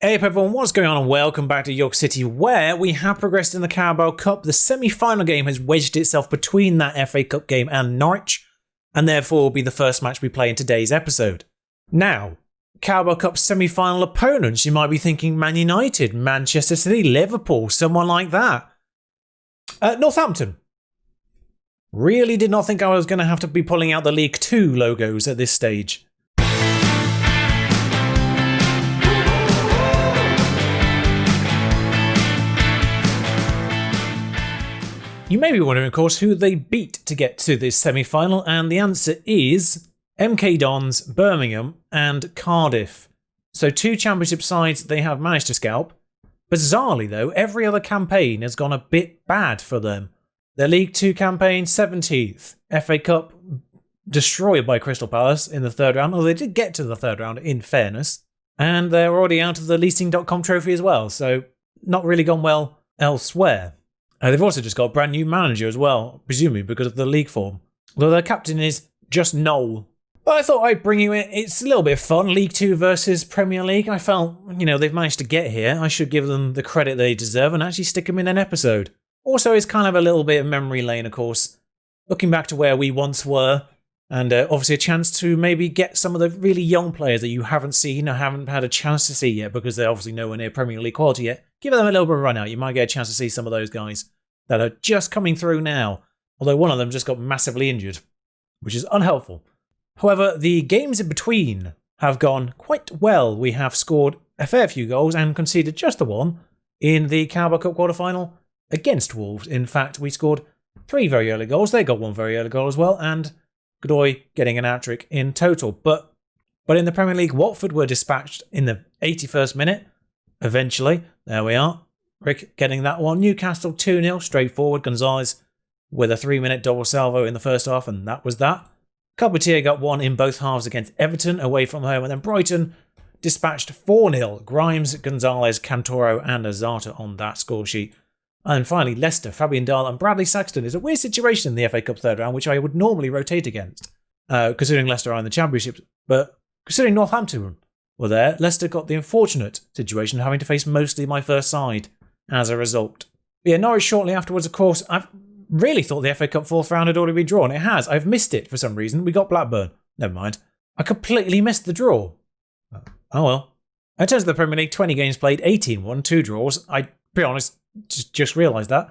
Hey up everyone, what's going on and welcome back to York City, where we have progressed in the Carabao Cup. The semi-final game has wedged itself between that FA Cup game and Norwich, and therefore will be the first match we play in today's episode. Now, Carabao Cup semi-final opponents, you might be thinking Man United, Manchester City, Liverpool, someone like that. Northampton. Really did not think I was going to have to be pulling out the League 2 logos at this stage. You may be wondering, of course, who they beat to get to this semi-final, and the answer is MK Dons, Birmingham and Cardiff. So 2 championship sides they have managed to scalp. Bizarrely though, every other campaign has gone a bit bad for them. Their League 2 campaign, 17th. FA Cup, destroyed by Crystal Palace in the third round, although they did get to the third round in fairness. And they're already out of the leasing.com trophy as well, so not really gone well elsewhere. They've also just got a brand new manager as well, presumably because of the league form. Although their captain is just Noel. But I thought I'd bring you in. It's a little bit of fun. League 2 versus Premier League. I felt, they've managed to get here. I should give them the credit they deserve and actually stick them in an episode. Also, it's kind of a little bit of memory lane, of course. Looking back to where we once were. And obviously a chance to maybe get some of the really young players that you haven't seen or haven't had a chance to see yet because they're obviously nowhere near Premier League quality yet. Give them a little bit of a run out. You might get a chance to see some of those guys that are just coming through now, although one of them just got massively injured, which is unhelpful. However, the games in between have gone quite well. We have scored a fair few goals and conceded just the one in the Carabao Cup quarter-final against Wolves. In fact, we scored 3 very early goals. They got 1 very early goal as well, and Godoy getting an hat-trick in total. But in the Premier League, Watford were dispatched in the 81st minute. Eventually, there we are. Rick getting that one. Newcastle 2-0, straightforward. Gonzalez with a 3-minute double salvo in the first half, and that was that. Carpentier got 1 in both halves against Everton away from home, and then Brighton dispatched 4-0. Grimes, Gonzalez, Cantoro and Azarta on that score sheet. And finally, Leicester, Fabian Dahl and Bradley Saxton. Is a weird situation in the FA Cup third round, which I would normally rotate against, considering Leicester are in the Championship. But considering Northampton were there, Leicester got the unfortunate situation of having to face mostly my first side as a result. But yeah, Norwich shortly afterwards, of course. I've really thought the FA Cup fourth round had already been drawn. It has. I've missed it for some reason. We got Blackburn. Never mind. I completely missed the draw. Oh well. In terms of the Premier League, 20 games played, 18 won, 2 draws. I, to be honest, just realised that.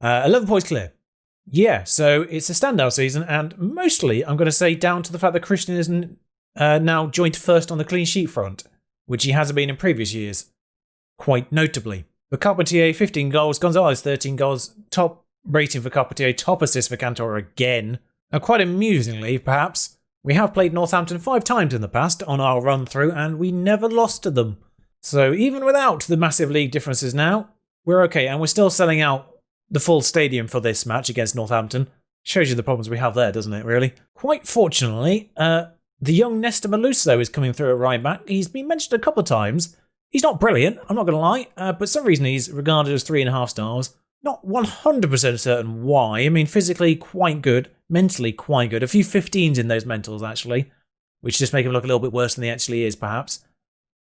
11 points clear. Yeah, so it's a standout season, and mostly, I'm going to say, down to the fact that Christian is now joint first on the clean sheet front, which he hasn't been in previous years, quite notably. But Carpentier, 15 goals, Gonzalez, 13 goals, top rating for Carpentier, top assist for Cantor again. And quite amusingly, perhaps, we have played Northampton 5 times in the past on our run through, and we never lost to them. So even without the massive league differences now, we're okay, and we're still selling out the full stadium for this match against Northampton. Shows you the problems we have there, doesn't it, really? Quite fortunately, the young Nestor Maluso is coming through at right back. He's been mentioned a couple of times. He's not brilliant, I'm not going to lie, but for some reason he's regarded as 3.5 stars. Not 100% certain why. I mean, physically quite good, mentally quite good. A few 15s in those mentals, actually, which just make him look a little bit worse than he actually is, perhaps,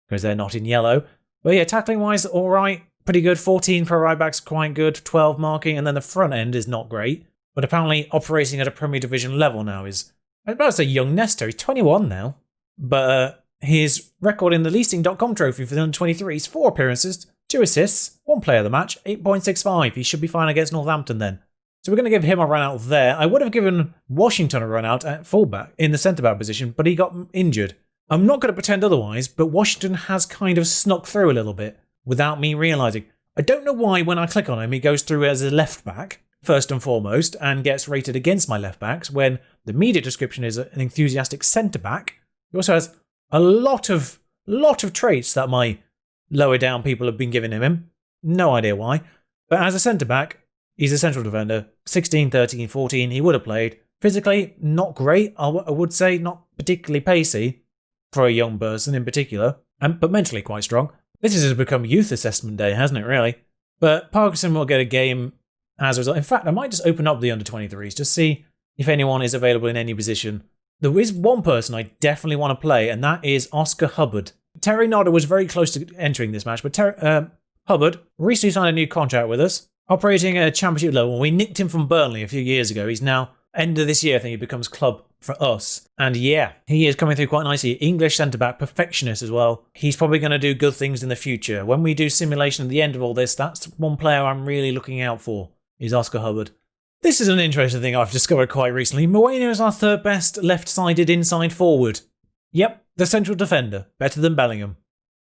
because they're not in yellow. But yeah, tackling-wise, all right, pretty good. 14 for right backs, quite good. 12 marking, and then the front end is not great. But apparently operating at a Premier Division level now is, I was about to say young Nestor, he's 21 now. But his record in the leasing.com trophy for the under-23s, 4 appearances, 2 assists, 1 player of the match, 8.65. He should be fine against Northampton then. So we're going to give him a run out there. I would have given Washington a run out at fullback in the centre-back position, but he got injured. I'm not going to pretend otherwise, but Washington has kind of snuck through a little bit without me realising. I don't know why when I click on him, he goes through as a left-back, first and foremost, and gets rated against my left-backs, when the media description is an enthusiastic centre-back. He also has a lot of traits that my lower down people have been giving him. No idea why. But as a centre-back, he's a central defender. 16, 13, 14, he would have played. Physically, not great. I would say not particularly pacey for a young person in particular, but mentally quite strong. This has become youth assessment day, hasn't it, really? But Parkinson will get a game as a result. In fact, I might just open up the under-23s, just see if anyone is available in any position. There is one person I definitely want to play, and that is Oscar Hubbard. Terry Nodder was very close to entering this match, but Hubbard recently signed a new contract with us, operating at a championship level. We nicked him from Burnley a few years ago. He's now, end of this year, I think he becomes club for us. And yeah, he is coming through quite nicely. English centre-back, perfectionist as well. He's probably going to do good things in the future. When we do simulation at the end of all this, that's one player I'm really looking out for, is Oscar Hubbard. This is an interesting thing I've discovered quite recently. Moreno is our third best left-sided inside forward. Yep, the central defender. Better than Bellingham.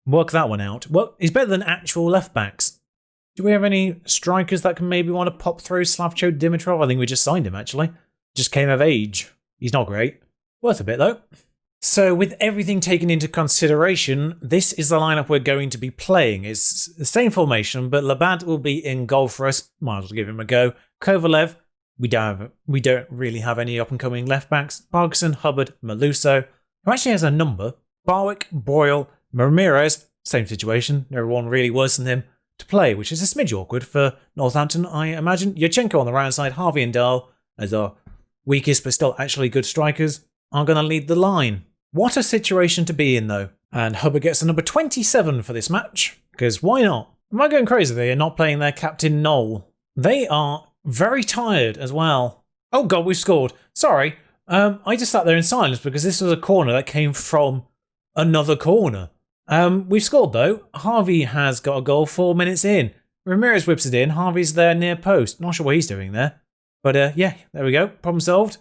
Work that one out. Well, he's better than actual left-backs. Do we have any strikers that can maybe want to pop through? Slavcho Dimitrov? I think we just signed him, actually. Just came of age. He's not great. Worth a bit, though. So, with everything taken into consideration, this is the lineup we're going to be playing. It's the same formation, but Labat will be in goal for us. Might as well give him a go. Kovalev, we don't really have any up-and-coming left-backs. Bargson, Hubbard, Maluso, who actually has a number. Barwick, Broyle, Ramirez, same situation. No one really worse than him to play, which is a smidge awkward for Northampton, I imagine. Yurchenko on the right side, Harvey and Dahl as our weakest but still actually good strikers are going to lead the line. What a situation to be in, though. And Hubbard gets the number 27 for this match, because why not? Am I going crazy? They are not playing their captain Noel. They are very tired as well. Oh god, we've scored. Sorry. I just sat there in silence because this was a corner that came from another corner. We've scored, though. Harvey has got a goal 4 minutes in. Ramirez whips it in. Harvey's there near post. Not sure what he's doing there. But yeah, there we go. Problem solved.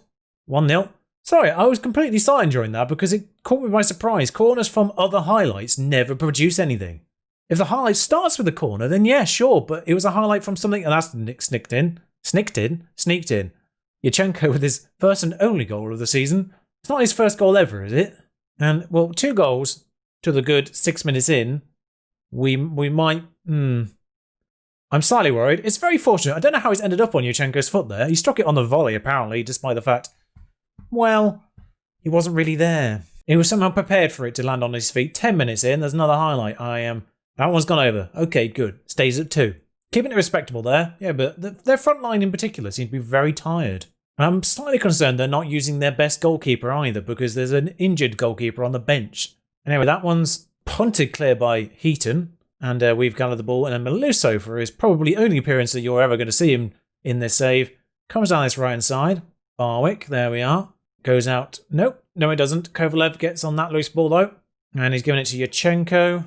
1-0. Sorry, I was completely silent during that because it caught me by surprise. Corners from other highlights never produce anything. If the highlight starts with a corner, then yeah, sure. But it was a highlight from something, and that's sneaked in. Yurchenko with his first and only goal of the season. It's not his first goal ever, is it? And, well, 2 goals to the good 6 minutes in. We might... I'm slightly worried. It's very fortunate. I don't know how he's ended up on Yurchenko's foot there. He struck it on the volley, apparently, despite the fact... Well, he wasn't really there. He was somehow prepared for it to land on his feet. 10 minutes in, there's another highlight. That one's gone over. Okay, good. Stays at 2. Keeping it respectable there. Yeah, but their front line in particular seems to be very tired. I'm slightly concerned they're not using their best goalkeeper either, because there's an injured goalkeeper on the bench. Anyway, that one's punted clear by Heaton, and we've gathered the ball, and then Maluso, for his probably only appearance that you're ever going to see him in this save, comes down this right-hand side. Barwick, there we are. Goes out. Nope, no it doesn't. Kovalev gets on that loose ball though, and he's giving it to Yurchenko.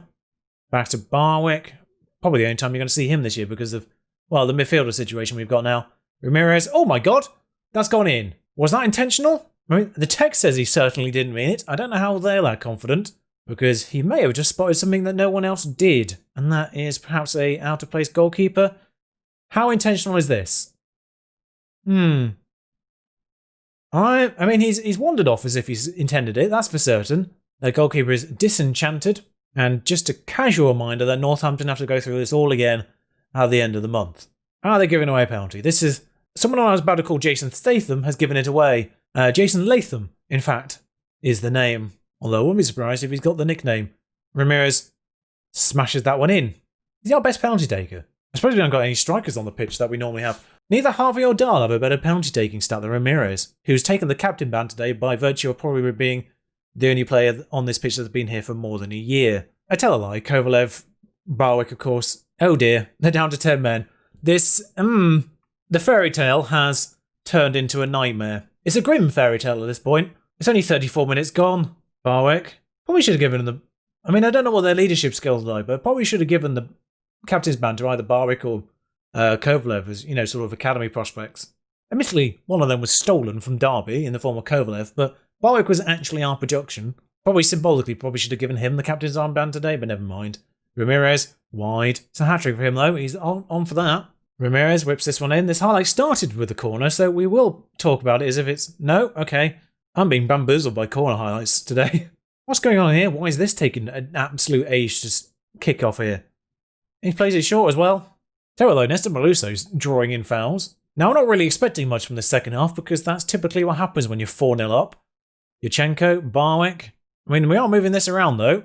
Back to Barwick. Probably the only time you're going to see him this year because of, well, the midfielder situation we've got now. Ramirez. Oh my god! That's gone in. Was that intentional? I mean, the text says he certainly didn't mean it. I don't know how they're that confident, because he may have just spotted something that no one else did, and that is perhaps a out-of-place goalkeeper. How intentional is this? I mean, he's wandered off as if he's intended it, that's for certain. The goalkeeper is disenchanted, and just a casual reminder that Northampton have to go through this all again at the end of the month. Are they giving away a penalty? This is... Someone I was about to call Jason Statham has given it away. Jason Latham, in fact, is the name. Although I wouldn't be surprised if he's got the nickname. Ramirez smashes that one in. He's our best penalty taker. I suppose we don't got any strikers on the pitch that we normally have. Neither Harvey or Dahl have a better penalty taking stat than Ramirez, who's taken the captain band today by virtue of probably being the only player on this pitch that's been here for more than a year. I tell a lie. Kovalev, Barwick, of course. Oh dear, they're down to 10 men. This, the fairy tale has turned into a nightmare. It's a grim fairy tale at this point. It's only 34 minutes gone. Barwick. Probably should have given them... I mean, I don't know what their leadership skills are, but probably should have given the captain's band to either Barwick or Kovalev as, sort of academy prospects. Admittedly, one of them was stolen from Derby in the form of Kovalev, but Barwick was actually our production. Probably symbolically, probably should have given him the captain's armband today, but never mind. Ramirez, wide. It's a hat-trick for him, though. He's on for that. Ramirez whips this one in. This highlight started with the corner, so we will talk about it as if it's... No? Okay. I'm being bamboozled by corner highlights today. What's going on here? Why is this taking an absolute age to kick off here? He plays it short as well. Tell you what though, Nestor Maluso's drawing in fouls. Now, I'm not really expecting much from the second half because that's typically what happens when you're 4-0 up. Yurchenko, Barwick. I mean, we are moving this around though.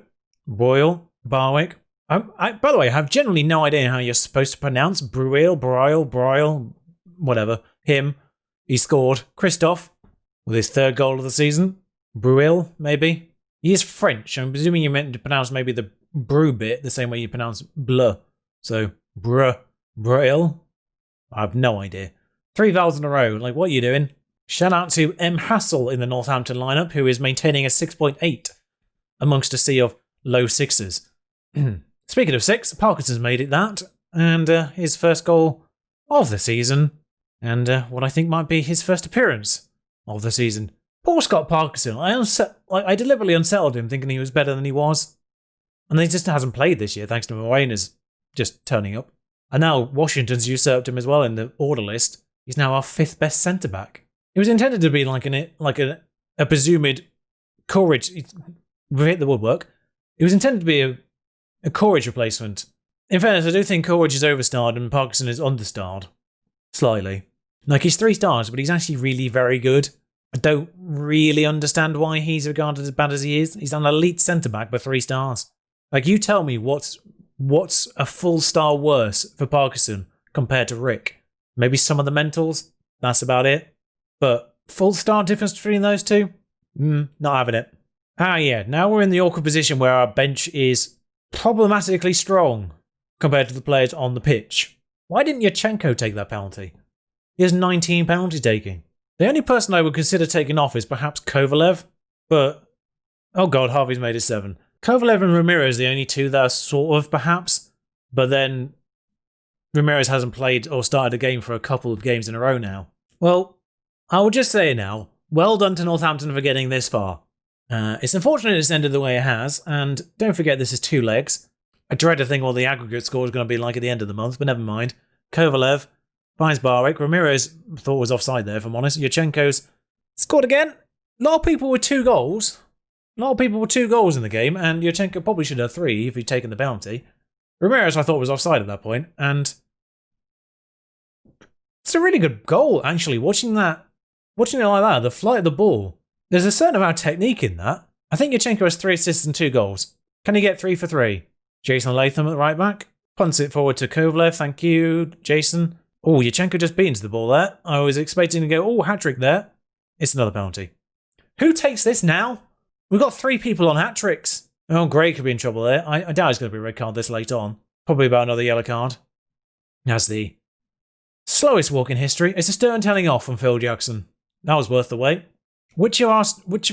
Broyle, Barwick. By the way, I have generally no idea how you're supposed to pronounce Broyle, whatever. Him. He scored. Christoph with his 3rd goal of the season. Broyle, maybe. He is French. I'm presuming you meant to pronounce maybe the brew bit the same way you pronounce bleu. So, Braille? I have no idea. 3 vowels in a row. Like, what are you doing? Shout out to M. Hassel in the Northampton lineup, who is maintaining a 6.8 amongst a sea of low sixes. Speaking of six, Parkinson's made it that, and his first goal of the season, and what I think might be his first appearance of the season. Poor Scott Parkinson. I deliberately unsettled him, thinking he was better than he was, and he just hasn't played this year, thanks to Morena's just turning up. And now Washington's usurped him as well in the order list. He's now our 5th best centre back. It was intended to be like a presumed Coleridge. We've hit the woodwork. It was intended to be a Coleridge replacement. In fairness, I do think Coleridge is overstarred and Parkinson is understarred. Slightly. Like, he's 3 stars, but he's actually really very good. I don't really understand why he's regarded as bad as he is. He's an elite centre-back by 3 stars. Like, you tell me what's a full star worse for Parkinson compared to Rick. Maybe some of the mentals. That's about it. But full star difference between those two? Not having it. Ah, yeah. Now we're in the awkward position where our bench is problematically strong compared to the players on the pitch. Why didn't Yurchenko take that penalty? He has 19 penalty taking. The only person I would consider taking off is perhaps Kovalev, but oh god, Harvey's made it 7. Kovalev and Ramirez are the only two that are sort of perhaps, but then Ramirez hasn't played or started a game for a couple of games in a row now. Well, I will just say now, well done to Northampton for getting this far. It's unfortunate it's ended the way it has, and don't forget this is 2 legs. I dread to think what the aggregate score is going to be like at the end of the month, but never mind. Kovalev finds Barwick. Ramirez thought was offside there, if I'm honest. Yurchenko's scored again. A lot of people with 2 goals. A lot of people with 2 goals in the game, and Yurchenko probably should have 3 if he'd taken the penalty. Ramirez I thought was offside at that point, and it's a really good goal, actually. Watching it like that, the flight of the ball, there's a certain amount of technique in that. I think Yurchenko has 3 assists and 2 goals. Can he get 3 for 3? Jason Latham at the right back. Punts it forward to Kovalev. Thank you, Jason. Oh, Yurchenko just beat into the ball there. I was expecting to go, hat-trick there. It's another penalty. Who takes this now? We've got 3 people on hat-tricks. Oh, Gray could be in trouble there. I doubt it's going to be a red card this late on. Probably about another yellow card. That's the slowest walk in history. It's a stern telling off from Phil Jackson. That was worth the wait. Which of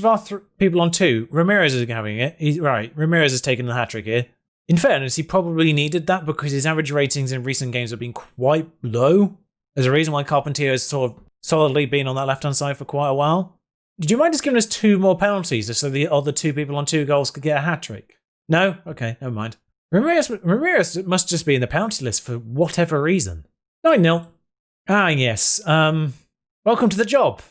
our people on 2? Ramirez is having it. Right, Ramirez has taken the hat-trick here. In fairness, he probably needed that because his average ratings in recent games have been quite low. There's a reason why Carpentier has sort of solidly been on that left-hand side for quite a while. Did you mind just giving us 2 more penalties just so the other 2 people on 2 goals could get a hat-trick? No? Okay, never mind. Ramirez must just be in the penalty list for whatever reason. 9-0. Ah, yes. Welcome to the job.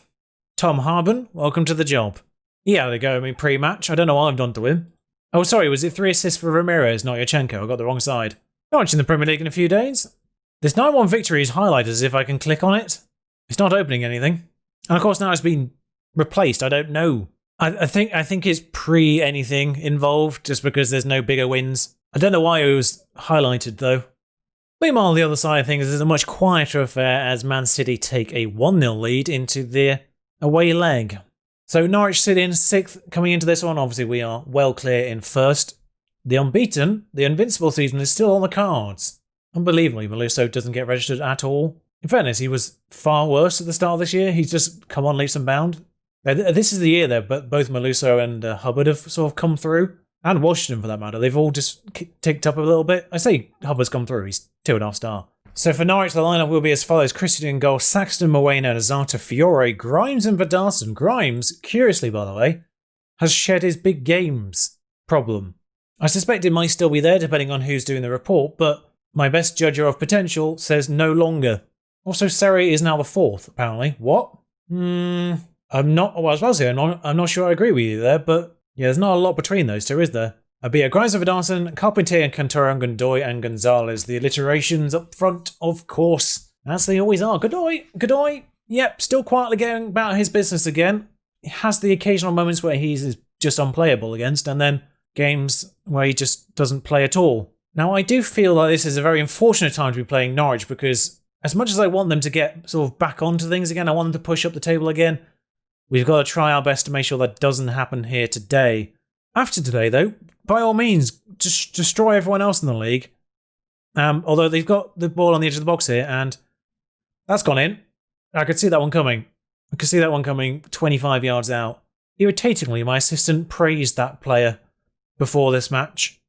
Tom Harben, welcome to the job. Yeah, there you go. Pre-match. I don't know what I've done to him. Oh, sorry, was it 3 assists for Ramirez, not Yurchenko? I got the wrong side. Not watching the Premier League in a few days. This 9-1 victory is highlighted as if I can click on it. It's not opening anything. And of course now it's been replaced. I don't know. I think it's pre-anything involved, just because there's no bigger wins. I don't know why it was highlighted, though. Meanwhile, the other side of things is a much quieter affair as Man City take a 1-0 lead into their away leg. So Norwich City in 6th coming into this one. Obviously, we are well clear in 1st. The unbeaten, the invincible season is still on the cards. Unbelievably, Meluso doesn't get registered at all. In fairness, he was far worse at the start of this year. He's just come on leaps and bounds. This is the year that both Meluso and Hubbard have sort of come through. And Washington, for that matter. They've all just ticked up a little bit. I say Hubbard's come through. He's 2.5 star. So for Norwich, the lineup will be as follows. Christian in goal, Saxton, Moreno, Nazata, Fiore, Grimes and Vidarson. Grimes, curiously by the way, has shed his big games problem. I suspect it might still be there depending on who's doing the report, but my best judger of potential says no longer. Also, Seri is now the 4th, apparently. What? I'm not, well, I was about to say, I'm not sure I agree with you there, but yeah, there's not a lot between those 2, is there? Albeit Grimes and Vidarson, Carpentier and Cantoro and Godoy and Gonzalez. The alliterations up front, of course, as they always are. Godoy, yep, still quietly going about his business again. He has the occasional moments where he's just unplayable against, and then games where he just doesn't play at all. Now, I do feel like this is a very unfortunate time to be playing Norwich because as much as I want them to get sort of back onto things again, I want them to push up the table again, we've got to try our best to make sure that doesn't happen here today. After today, though, by all means, just destroy everyone else in the league. Although they've got the ball on the edge of the box here, and that's gone in. I could see that one coming. 25 yards out. Irritatingly, my assistant praised that player before this match.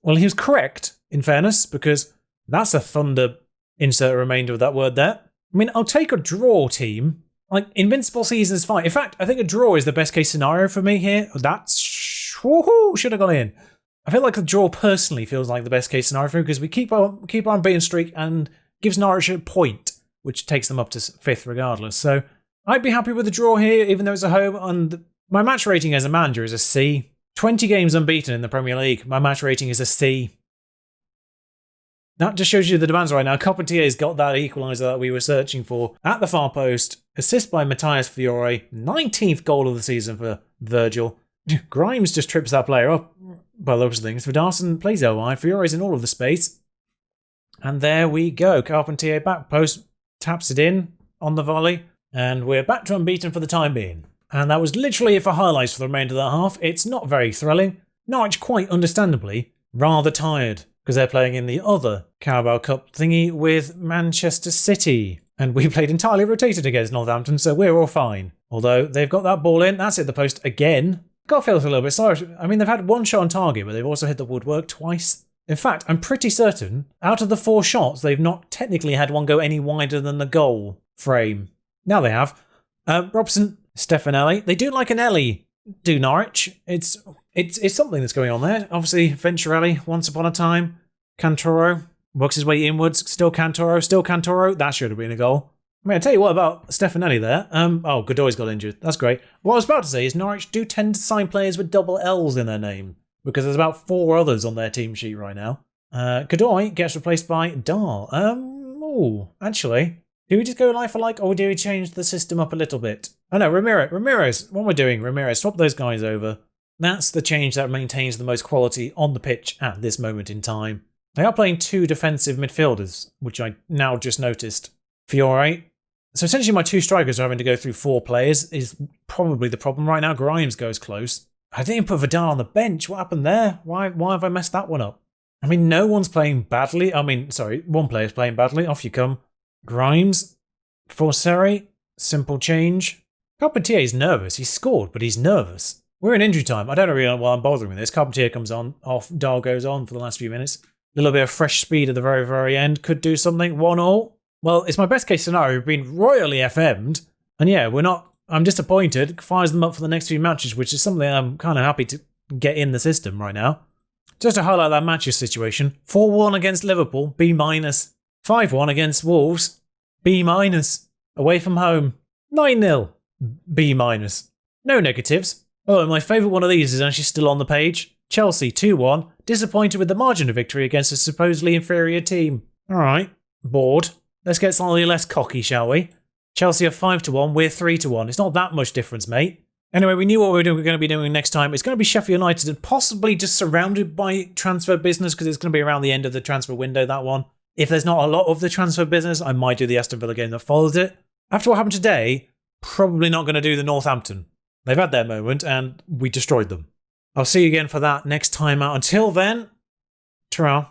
Well, he was correct, in fairness, because that's a thunder insert remainder of that word there. I mean, I'll take a draw, team. Like, invincible season is fine. In fact, I think a draw is the best case scenario for me here. That's... Woohoo! Should have gone in. I feel like a draw personally feels like the best case scenario for me because we keep on beating streak and gives Norwich a point, which takes them up to 5th regardless. So I'd be happy with a draw here, even though it's a home. And my match rating as a manager is a C. 20 games unbeaten in the Premier League. My match rating is a C. That just shows you the demands right now. Carpentier's got that equaliser that we were searching for at the far post. Assist by Matthias Fiore. 19th goal of the season for Virgil. Grimes just trips that player up by the looks of things. Vidarson plays out wide. Fiore's in all of the space. And there we go. Carpentier back post. Taps it in on the volley. And we're back to unbeaten for the time being. And that was literally it for highlights for the remainder of that half. It's not very thrilling. Norwich, quite understandably, rather tired because they're playing in the other Carabao Cup thingy with Manchester City. And we played entirely rotated against Northampton, so we're all fine. Although they've got that ball in, that's hit the post again. Got to feel a little bit sorry. I mean, they've had one shot on target, but they've also hit the woodwork twice. In fact, I'm pretty certain, out of the 4 shots, they've not technically had one go any wider than the goal frame. Now they have. Robson, Stefanelli. They do like an Ellie, do Norwich. It's something that's going on there. Obviously, Venturelli, once upon a time. Cantoro works his way inwards. Still Cantoro. That should have been a goal. I mean, I tell you what about Stefanelli there. Oh, Godoy's got injured. That's great. What I was about to say is Norwich do tend to sign players with double L's in their name because there's about 4 others on their team sheet right now. Godoy gets replaced by Dahl. Actually, do we just go like for like, or do we change the system up a little bit? Oh no, Ramirez. What am I doing? Ramirez, swap those guys over. That's the change that maintains the most quality on the pitch at this moment in time. They are playing 2 defensive midfielders, which I now just noticed. Fiore. So essentially my 2 strikers are having to go through 4 players is probably the problem right now. Grimes goes close. I didn't put Vidal on the bench. What happened there? Why have I messed that one up? I mean, no one's playing badly. One player's playing badly. Off you come. Grimes. Forseri. Simple change. Carpentier's nervous. He's scored, but he's nervous. We're in injury time. I don't really know why I'm bothering with this. Carpentier comes on, off, Dahl goes on for the last few minutes. A little bit of fresh speed at the very, very end. Could do something. 1-1. Well, it's my best case scenario. We've been royally FM'd. And yeah, I'm disappointed. Fires them up for the next few matches, which is something I'm kind of happy to get in the system right now. Just to highlight that matches situation. 4-1 against Liverpool, B-. 5-1 against Wolves, B-. Away from home, 9-0, B-. No negatives. Oh, and my favourite one of these is actually still on the page. Chelsea 2-1, disappointed with the margin of victory against a supposedly inferior team. Alright, bored. Let's get slightly less cocky, shall we? Chelsea are 5-1, we're 3-1. It's not that much difference, mate. Anyway, we knew what we were going to be doing next time. It's going to be Sheffield United and possibly just surrounded by transfer business because it's going to be around the end of the transfer window, that one. If there's not a lot of the transfer business, I might do the Aston Villa game that follows it. After what happened today, probably not going to do the Northampton. They've had their moment and we destroyed them. I'll see you again for that next time out. Until then, ta-ra.